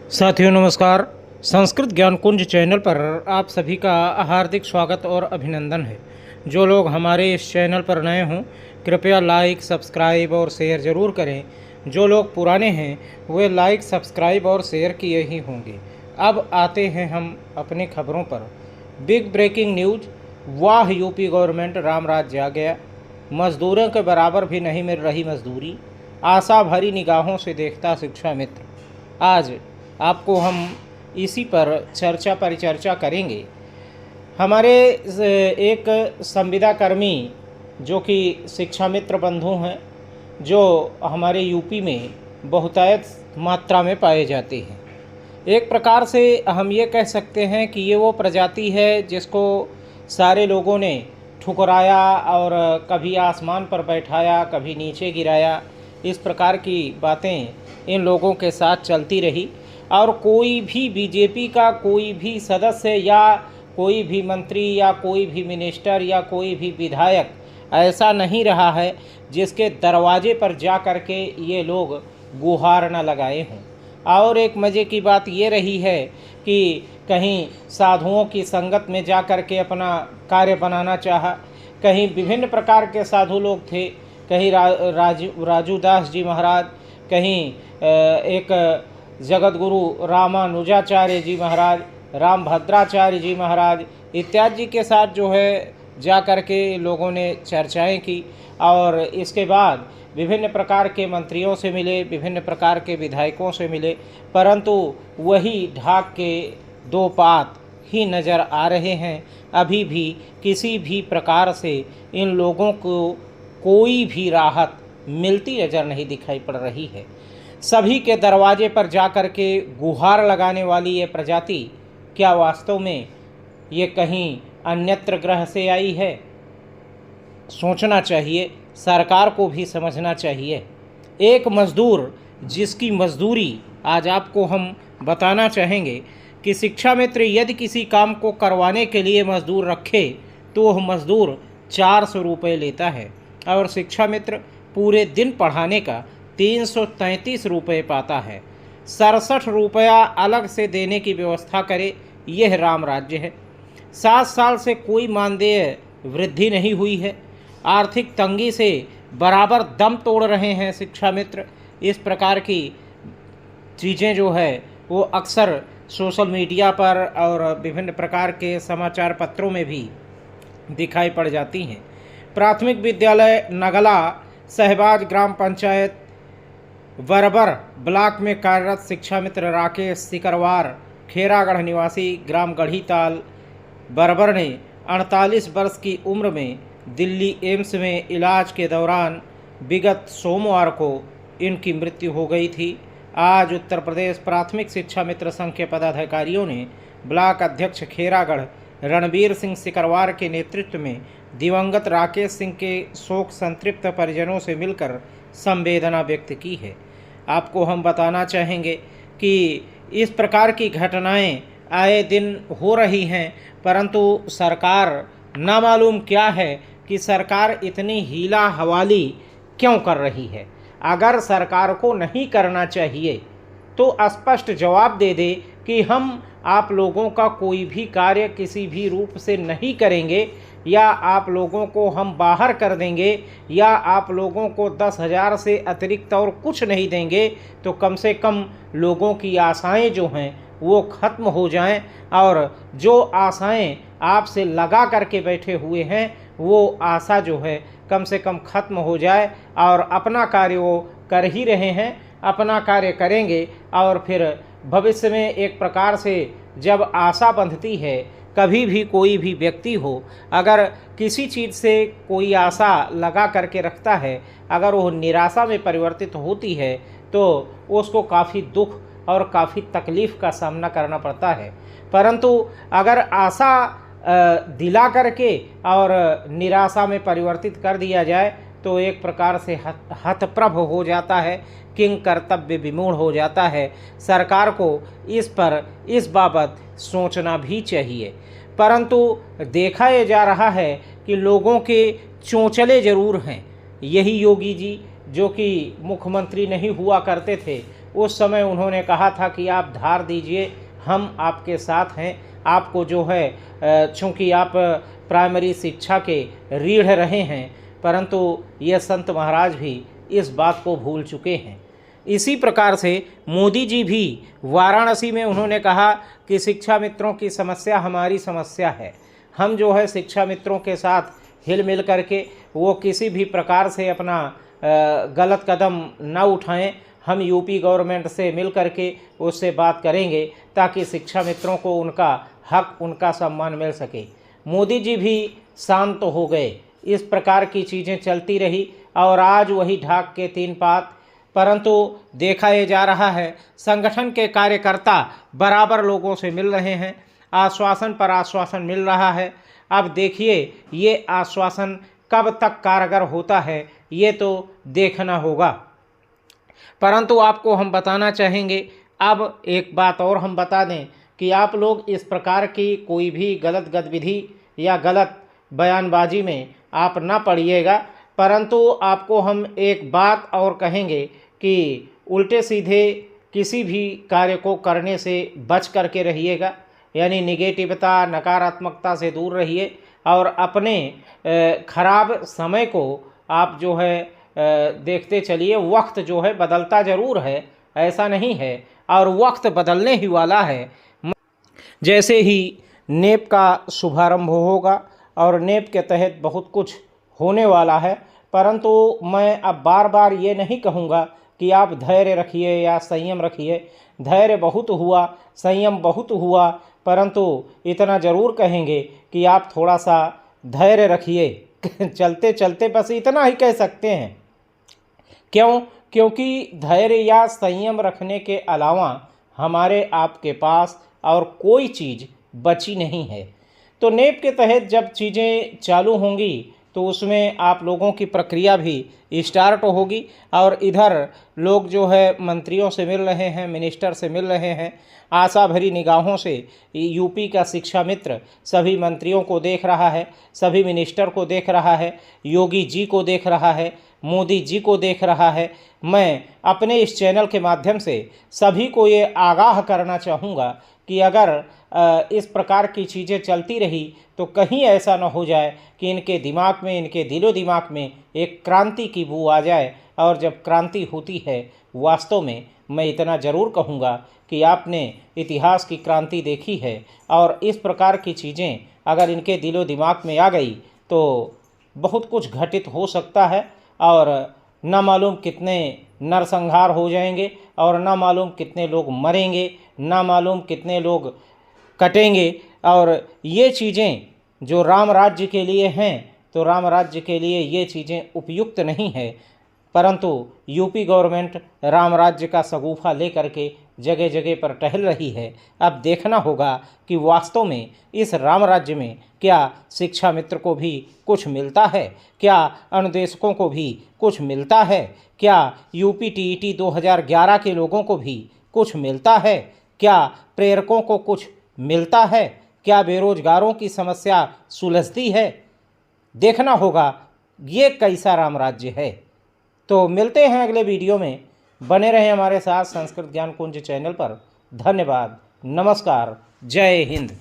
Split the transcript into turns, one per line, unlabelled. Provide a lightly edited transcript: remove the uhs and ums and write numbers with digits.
साथियों नमस्कार। संस्कृत ज्ञान कुंज चैनल पर आप सभी का हार्दिक स्वागत और अभिनंदन है। जो लोग हमारे इस चैनल पर नए हों कृपया लाइक सब्सक्राइब और शेयर ज़रूर करें। जो लोग पुराने हैं वे लाइक सब्सक्राइब और शेयर किए ही होंगे। अब आते हैं हम अपनी खबरों पर। बिग ब्रेकिंग न्यूज़, वाह यूपी गवर्नमेंट राम राज्य आ गया। मजदूरों के बराबर भी नहीं मिल रही मजदूरी, आशा भरी निगाहों से देखता शिक्षा मित्र। आज आपको हम इसी पर परिचर्चा करेंगे। हमारे एक संविदा कर्मी जो कि शिक्षा मित्र बंधु हैं, जो हमारे यूपी में बहुतायत मात्रा में पाए जाते हैं। एक प्रकार से हम ये कह सकते हैं कि ये वो प्रजाति है जिसको सारे लोगों ने ठुकराया और कभी आसमान पर बैठाया, कभी नीचे गिराया। इस प्रकार की बातें इन लोगों के साथ चलती रही और कोई भी बीजेपी का कोई भी सदस्य या कोई भी मंत्री या कोई भी मिनिस्टर या कोई भी विधायक ऐसा नहीं रहा है जिसके दरवाजे पर जा कर के ये लोग गुहार न लगाए हों। और एक मज़े की बात ये रही है कि कहीं साधुओं की संगत में जा कर के अपना कार्य बनाना चाहा। कहीं विभिन्न प्रकार के साधु लोग थे, कहीं राजू दास जी महाराज, कहीं एक जगत गुरु रामानुजाचार्य जी महाराज, राम भद्राचार्य जी महाराज इत्यादि के साथ जो है जा कर के लोगों ने चर्चाएं की और इसके बाद विभिन्न प्रकार के मंत्रियों से मिले, विभिन्न प्रकार के विधायकों से मिले, परंतु वही ढाक के दो पात ही नज़र आ रहे हैं। अभी भी किसी भी प्रकार से इन लोगों को कोई भी राहत मिलती नज़र नहीं दिखाई पड़ रही है। सभी के दरवाजे पर जा कर के गुहार लगाने वाली ये प्रजाति क्या वास्तव में ये कहीं अन्यत्र ग्रह से आई है? सोचना चाहिए, सरकार को भी समझना चाहिए। एक मज़दूर जिसकी मज़दूरी आज आपको हम बताना चाहेंगे कि शिक्षा मित्र यदि किसी काम को करवाने के लिए मज़दूर रखे तो वह मज़दूर 400 रुपये लेता है और शिक्षा मित्र पूरे दिन पढ़ाने का 333 रुपये पाता है। 67 रुपया अलग से देने की व्यवस्था करे, यह राम राज्य है। 7 साल से कोई मानदेय वृद्धि नहीं हुई है। आर्थिक तंगी से बराबर दम तोड़ रहे हैं शिक्षा मित्र। इस प्रकार की चीज़ें जो है वो अक्सर सोशल मीडिया पर और विभिन्न प्रकार के समाचार पत्रों में भी दिखाई पड़ जाती हैं। प्राथमिक विद्यालय नगला सहबाज ग्राम पंचायत बरबर ब्लॉक में कार्यरत शिक्षा मित्र राकेश सिकरवार खेरागढ़ निवासी ग्राम गढ़ीताल बरबर ने 48 वर्ष की उम्र में दिल्ली एम्स में इलाज के दौरान विगत सोमवार को इनकी मृत्यु हो गई थी। आज उत्तर प्रदेश प्राथमिक शिक्षा मित्र संघ के पदाधिकारियों ने ब्लॉक अध्यक्ष खेरागढ़ रणबीर सिंह सिकरवार के नेतृत्व में दिवंगत राकेश सिंह के शोक संतृप्त परिजनों से मिलकर संवेदना व्यक्त की है। आपको हम बताना चाहेंगे कि इस प्रकार की घटनाएं आए दिन हो रही हैं, परंतु सरकार ना मालूम क्या है कि सरकार इतनी हीला हवाली क्यों कर रही है। अगर सरकार को नहीं करना चाहिए तो स्पष्ट जवाब दे दे कि हम आप लोगों का कोई भी कार्य किसी भी रूप से नहीं करेंगे, या आप लोगों को हम बाहर कर देंगे, या आप लोगों को 10,000 से अतिरिक्त और कुछ नहीं देंगे, तो कम से कम लोगों की आशाएं जो हैं वो ख़त्म हो जाएं और जो आशाएं आपसे लगा करके बैठे हुए हैं वो आशा जो है कम से कम ख़त्म हो जाए और अपना कार्य वो कर ही रहे हैं, अपना कार्य करेंगे। और फिर भविष्य में एक प्रकार से जब आशा बंधती है, कभी भी कोई भी व्यक्ति हो अगर किसी चीज़ से कोई आशा लगा करके रखता है, अगर वो निराशा में परिवर्तित होती है तो उसको काफ़ी दुख और काफ़ी तकलीफ़ का सामना करना पड़ता है। परंतु अगर आशा दिला करके और निराशा में परिवर्तित कर दिया जाए तो एक प्रकार से हतप्रभ हो जाता है, किंग कर्तव्य विमूढ़ हो जाता है। सरकार को इस बाबत सोचना भी चाहिए। परंतु देखा ये जा रहा है कि लोगों के चोंचले ज़रूर हैं। यही योगी जी जो कि मुख्यमंत्री नहीं हुआ करते थे, उस समय उन्होंने कहा था कि आप धार दीजिए, हम आपके साथ हैं। आपको जो है चूँकि आप प्राइमरी शिक्षा के रीढ़ रहे हैं, परंतु ये संत महाराज भी इस बात को भूल चुके हैं। इसी प्रकार से मोदी जी भी वाराणसी में उन्होंने कहा कि शिक्षा मित्रों की समस्या हमारी समस्या है। हम जो है शिक्षा मित्रों के साथ हिल मिल करके वो किसी भी प्रकार से अपना गलत कदम न उठाएं। हम यूपी गवर्नमेंट से मिल करके उससे बात करेंगे ताकि शिक्षा मित्रों को उनका हक, उनका सम्मान मिल सके। मोदी जी भी शांत हो गए। इस प्रकार की चीज़ें चलती रही और आज वही ढाक के तीन पात। परंतु देखा ये जा रहा है संगठन के कार्यकर्ता बराबर लोगों से मिल रहे हैं, आश्वासन पर आश्वासन मिल रहा है। अब देखिए ये आश्वासन कब तक कारगर होता है ये तो देखना होगा। परंतु आपको हम बताना चाहेंगे, अब एक बात और हम बता दें कि आप लोग इस प्रकार की कोई भी गलत गतिविधि या गलत बयानबाजी में आप न पड़िएगा। परंतु आपको हम एक बात और कहेंगे कि उल्टे सीधे किसी भी कार्य को करने से बच करके रहिएगा, यानी निगेटिवता, नकारात्मकता से दूर रहिए और अपने खराब समय को आप जो है देखते चलिए। वक्त जो है बदलता ज़रूर है, ऐसा नहीं है, और वक्त बदलने ही वाला है। जैसे ही नेप का शुभारंभ होगा और नेप के तहत बहुत कुछ होने वाला है, परंतु मैं अब बार बार ये नहीं कहूँगा कि आप धैर्य रखिए या संयम रखिए। धैर्य बहुत हुआ, संयम बहुत हुआ, परंतु इतना ज़रूर कहेंगे कि आप थोड़ा सा धैर्य रखिए। चलते चलते बस इतना ही कह सकते हैं। क्यों? क्योंकि धैर्य या संयम रखने के अलावा हमारे आपके पास और कोई चीज़ बची नहीं है। तो नेप के तहत जब चीज़ें चालू होंगी तो उसमें आप लोगों की प्रक्रिया भी स्टार्ट होगी। और इधर लोग जो है मंत्रियों से मिल रहे हैं, मिनिस्टर से मिल रहे हैं, आशा भरी निगाहों से यूपी का शिक्षा मित्र सभी मंत्रियों को देख रहा है, सभी मिनिस्टर को देख रहा है, योगी जी को देख रहा है, मोदी जी को देख रहा है। मैं अपने इस चैनल के माध्यम से सभी को ये आगाह करना चाहूँगा कि अगर इस प्रकार की चीज़ें चलती रही तो कहीं ऐसा न हो जाए कि इनके दिमाग में, इनके दिलो दिमाग में एक क्रांति की बू आ जाए। और जब क्रांति होती है, वास्तव में मैं इतना ज़रूर कहूँगा कि आपने इतिहास की क्रांति देखी है, और इस प्रकार की चीज़ें अगर इनके दिलो दिमाग में आ गई तो बहुत कुछ घटित हो सकता है, और न मालूम कितने नरसंहार हो जाएंगे, और न मालूम कितने लोग मरेंगे, न मालूम कितने लोग कटेंगे। और ये चीज़ें जो राम राज्य के लिए हैं, तो राम राज्य के लिए ये चीज़ें उपयुक्त नहीं है। परंतु यूपी गवर्नमेंट राम राज्य का सगुफा लेकर के जगह जगह पर टहल रही है। अब देखना होगा कि वास्तव में इस राम राज्य में क्या शिक्षा मित्र को भी कुछ मिलता है, क्या अनुदेशकों को भी कुछ मिलता है, क्या यूपी टीईटी 2011 के लोगों को भी कुछ मिलता है, क्या प्रेरकों को कुछ मिलता है, क्या बेरोजगारों की समस्या सुलझती है। देखना होगा ये कैसा राम राज्य है। तो मिलते हैं अगले वीडियो में। बने रहें हमारे साथ संस्कृत ज्ञान कुंज चैनल पर। धन्यवाद, नमस्कार, जय हिंद।